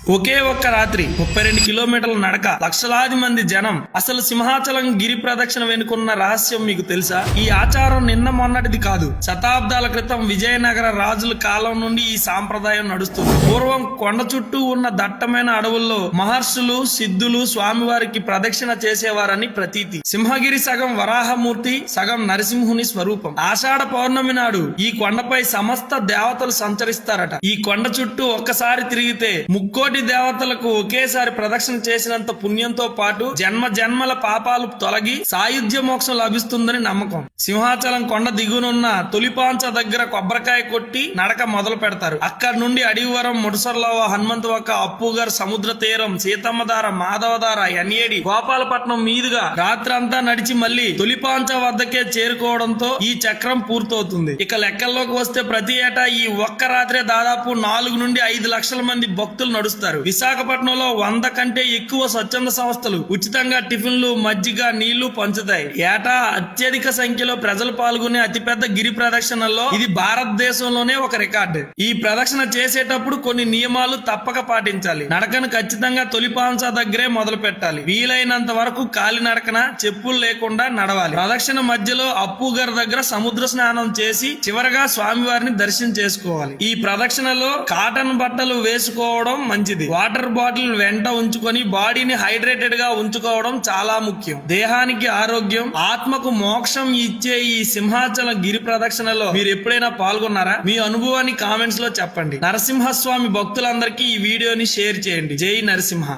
ఒకే ఒక్క రాత్రి 32 కిలోమీటర్ల నడక, లక్షలాది మంది జనం. అసలు సింహాచలం గిరి ప్రదక్షిణ వెనుకున్న రహస్యం మీకు తెలుసా? ఈ ఆచారం నిన్న మొన్నటిది కాదు. శతాబ్దాల క్రితం విజయనగర రాజుల కాలం నుండి ఈ సాంప్రదాయం నడుస్తుంది. పూర్వం కొండ చుట్టూ ఉన్న దట్టమైన అడవుల్లో మహర్షులు, సిద్ధులు స్వామివారికి ప్రదక్షిణ చేసేవారని ప్రతీతి. సింహగిరి సగం వరాహమూర్తి, సగం నరసింహుని స్వరూపం. ఆషాఢ పౌర్ణమి నాడు ఈ కొండపై సమస్త దేవతలు సంచరిస్తారట. ఈ కొండ చుట్టూ ఒక్కసారి తిరిగితే ముక్కోటి దేవతలకు ఒకేసారి ప్రదక్షిణ చేసినంత పుణ్యంతో పాటు జన్మ జన్మల పాపాలు తొలగి సాయుధ్య మోక్షం లభిస్తుందని నమ్మకం. సింహాచలం కొండ దిగునున్న తొలిపాంచ దగ్గర కొబ్బరికాయ కొట్టి నడక మొదలు పెడతారు. అక్కడి నుండి అడివరం, ముడసర్లవ, హనుమంతవక్క, అప్పుగర్, సముద్ర తీరం, సీతమ్మధార, మాధవధార, ఎన్యేడి, గోపాలపట్నం మీదుగా రాత్రంతా నడిచి మళ్లీ తొలిపాంచ వద్దకే చేరుకోవడంతో ఈ చక్రం పూర్తవుతుంది. ఇక లెక్కల్లోకి వస్తే ప్రతి ఏటా ఈ ఒక్క రాత్రే దాదాపు 4 నుండి 5 లక్షల మంది భక్తులు నడుస్తారు. విశాఖపట్నంలో 100 కంటే ఎక్కువ స్వచ్ఛంద సంస్థలు ఉచితంగా టిఫిన్లు, మజ్జిగ, నీళ్లు పంచుతాయి. ఏటా అత్యధిక సంఖ్యలో ప్రజలు పాల్గొనే అతిపెద్ద గిరి ప్రదక్షిణల్లో ఇది భారతదేశంలోనే ఒక రికార్డు. ఈ ప్రదక్షిణ చేసేటప్పుడు కొన్ని నియమాలు తప్పక పాటించాలి. నడకను ఖచ్చితంగా తొలిపాంచ దగ్గరే మొదలు పెట్టాలి. వీలైనంత వరకు కాలి నడకన, చెప్పులు లేకుండా నడవాలి. ప్రదక్షిణ మధ్యలో అప్పుగర్ దగ్గర సముద్ర స్నానం చేసి చివరగా స్వామివారిని దర్శనం చేసుకోవాలి. ఈ ప్రదక్షిణలో కాటన్ బట్టలు వేసుకోవడం మంచిది. వాటర్ బాటిల్ వెంట ఉంచుకొని బాడీని హైడ్రేటెడ్ గా ఉంచుకోవడం చాలా ముఖ్యం. దేహానికి ఆరోగ్యం, ఆత్మకు మోక్షం ఇచ్చే ఈ సింహాచలం గిరి ప్రదక్షిణలో మీరు ఎప్పుడైనా పాల్గొన్నారా? మీ అనుభవాన్ని కామెంట్స్ లో చెప్పండి. నరసింహస్వామి భక్తులందరికీ ఈ వీడియోని షేర్ చేయండి. జై నరసింహ.